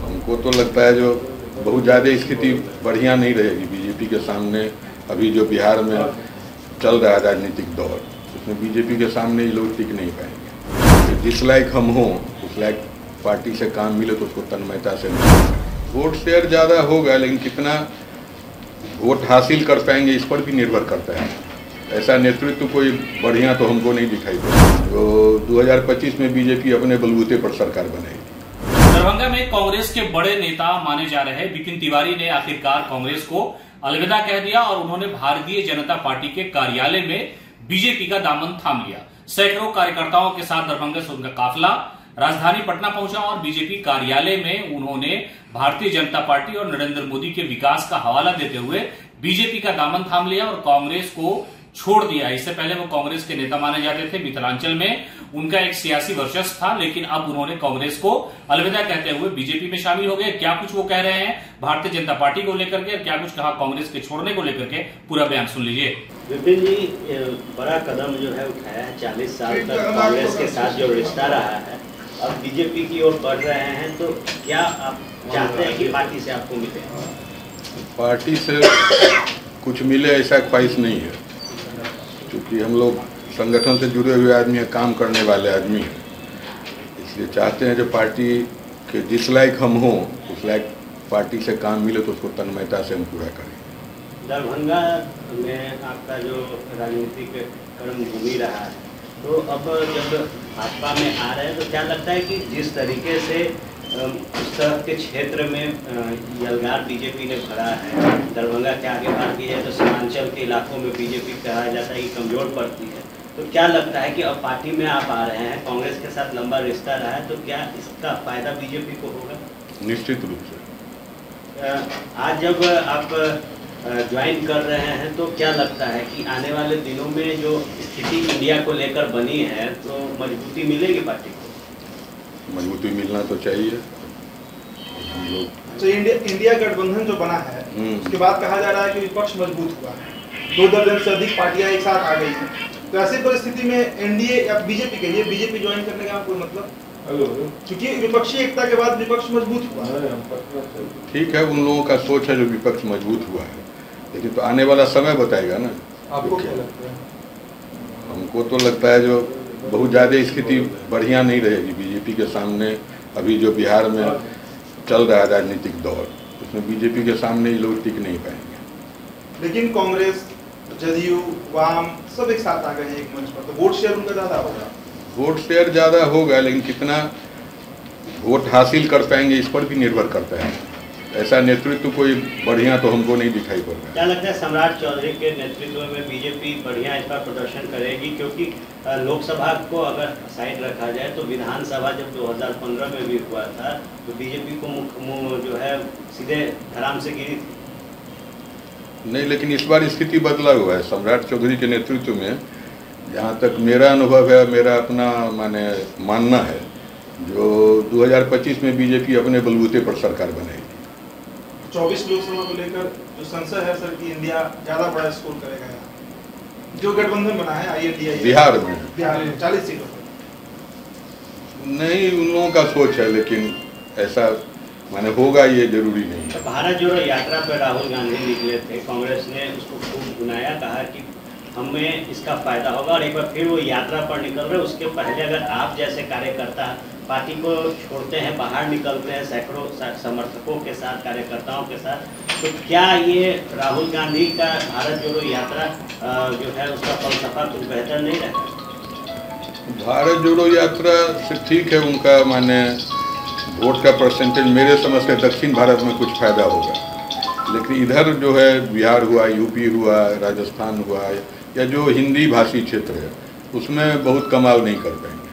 हमको तो लगता है जो बहुत ज़्यादा स्थिति बढ़िया नहीं रहेगी बीजेपी के सामने। अभी जो बिहार में चल रहा है राजनीतिक दौर, उसमें बीजेपी के सामने ये लोग टिक नहीं पाएंगे। जिस लायक हम हों उस लायक पार्टी से काम मिले तो उसको तन्मयता से मिले। वोट शेयर ज़्यादा होगा, लेकिन कितना वोट हासिल कर पाएंगे इस पर भी निर्भर करता है। ऐसा नेतृत्व कोई बढ़िया तो हमको नहीं दिखाई देता। तो 2025 में बीजेपी अपने बलबूते पर सरकार बनाएगी। दरभंगा में कांग्रेस के बड़े नेता माने जा रहे बिपिन तिवारी ने आखिरकार कांग्रेस को अलविदा कह दिया और उन्होंने भारतीय जनता पार्टी के कार्यालय में बीजेपी का दामन थाम लिया। सैकड़ों कार्यकर्ताओं के साथ दरभंगा से उनका काफिला राजधानी पटना पहुंचा और बीजेपी कार्यालय में उन्होंने भारतीय जनता पार्टी और नरेंद्र मोदी के विकास का हवाला देते हुए बीजेपी का दामन थाम लिया और कांग्रेस को छोड़ दिया। इससे पहले वो कांग्रेस के नेता माने जाते थे। मिथिलांचल में उनका एक सियासी वर्चस्व था, लेकिन अब उन्होंने कांग्रेस को अलविदा कहते हुए बीजेपी में शामिल हो गए। क्या कुछ वो कह रहे हैं भारतीय जनता पार्टी को लेकर के, क्या कुछ कहा कांग्रेस के छोड़ने को लेकर के, पूरा बयान सुन लीजिए। विपिन जी, बड़ा कदम जो है उठाया है। 40 साल तक कांग्रेस के साथ जो रिश्ता रहा है, अब बीजेपी की ओर बढ़ रहे हैं, तो क्या आप चाहते हैं कि पार्टी से आपको मिले? पार्टी से कुछ मिले ऐसा ख्वाहिश नहीं है, क्योंकि हम लोग संगठन से जुड़े हुए आदमी हैं, काम करने वाले आदमी हैं। इसलिए चाहते हैं जो पार्टी के जिस लायक हम हों उस लायक पार्टी से काम मिले तो उसको तन्मयता से हम पूरा करें। दरभंगा में आपका जो राजनीतिक कर्मभूमि रहा है, तो अब जब भाजपा में आ रहे हैं तो क्या लगता है कि जिस तरीके से उस तरह के क्षेत्र में यलगार बीजेपी ने भरा है, दरभंगा के आगे बात की जाए तो सीमांचल के इलाकों में बीजेपी कहा जाता है कि कमजोर पड़ती है, तो क्या लगता है कि अब पार्टी में आप आ रहे हैं, कांग्रेस के साथ लंबा रिश्ता रहा है, तो क्या इसका फायदा बीजेपी को होगा? निश्चित रूप से। आज जब आप ज्वाइन कर रहे हैं तो क्या लगता है कि आने वाले दिनों में जो स्थिति इंडिया को लेकर बनी है तो मजबूती मिलेगी पार्टी को? मजबूती मिलना तो चाहिए। हम लोग तो इंडिया गठबंधन जो बना है उसके बाद कहा जा रहा है कि विपक्ष मजबूत हुआ है, 2 दर्जन से अधिक पार्टियां एक साथ आ गई हैं, तो ऐसी परिस्थिति में एनडीए या बीजेपी के लिए बीजेपी ज्वाइन करने का कोई मतलब? क्योंकि विपक्षी एकता के बाद विपक्ष मजबूत हुआ है। ठीक है, उन लोगों का सोच है जो विपक्ष मजबूत हुआ है, लेकिन तो आने वाला समय बताएगा ना। आपको क्या लगता है? हमको तो लगता है जो बहुत ज़्यादा स्थिति बढ़िया नहीं रहेगी बीजेपी के सामने। अभी जो बिहार में चल रहा है राजनीतिक दौर, उसमें बीजेपी के सामने ये लोग टिक नहीं पाएंगे। लेकिन कांग्रेस, जदयू, वाम सब एक साथ आ गए हैं एक मंच पर, तो वोट शेयर उनका ज़्यादा होगा। वोट शेयर ज़्यादा होगा, लेकिन कितना वोट हासिल कर पाएंगे इस पर भी निर्भर करता है। ऐसा नेतृत्व कोई बढ़िया तो हमको नहीं दिखाई पड़ रहा। क्या लगता है सम्राट चौधरी के नेतृत्व में बीजेपी बढ़िया इस बार प्रदर्शन करेगी? क्योंकि लोकसभा को अगर साइड रखा जाए तो विधानसभा जब 2015 में भी हुआ था तो बीजेपी को जो है सीधे धराम से गिरी थी। नहीं, लेकिन इस बार स्थिति बदला हुआ है सम्राट चौधरी के नेतृत्व में। जहाँ तक मेरा अनुभव है, मेरा अपना मानना है, जो 2025 में बीजेपी अपने बलबूते पर सरकार बनाएगी। 24 लोकसभा को लेकर जो संशय है सर कि इंडिया ज़्यादा बड़ा स्कोर करेगा यहाँ, जो गठबंधन बना है INDA बिहार में 40 सीटों पर। नहीं, उन लोगों का सोच है, लेकिन ऐसा होगा ये जरूरी नहीं। तो भारत जोड़ो यात्रा पर राहुल गांधी निकले थे, कांग्रेस ने उसको खूब बुनाया, कहा कि हमें इसका फायदा होगा, और एक बार फिर वो यात्रा पर निकल रहे। उसके पहले अगर आप जैसे कार्यकर्ता पार्टी को छोड़ते हैं, बाहर निकलते हैं सैकड़ों समर्थकों के साथ, कार्यकर्ताओं के साथ, तो क्या ये राहुल गांधी का भारत जोड़ो यात्रा जो है उसका फलसफा कुछ बेहतर नहीं रहा? भारत जोड़ो यात्रा से ठीक है, उनका वोट का परसेंटेज मेरे समझ से दक्षिण भारत में कुछ फायदा होगा, लेकिन इधर जो है बिहार हुआ, यूपी हुआ, राजस्थान हुआ, या जो हिंदी भाषी क्षेत्र है उसमें बहुत कमाल नहीं कर पाएंगे।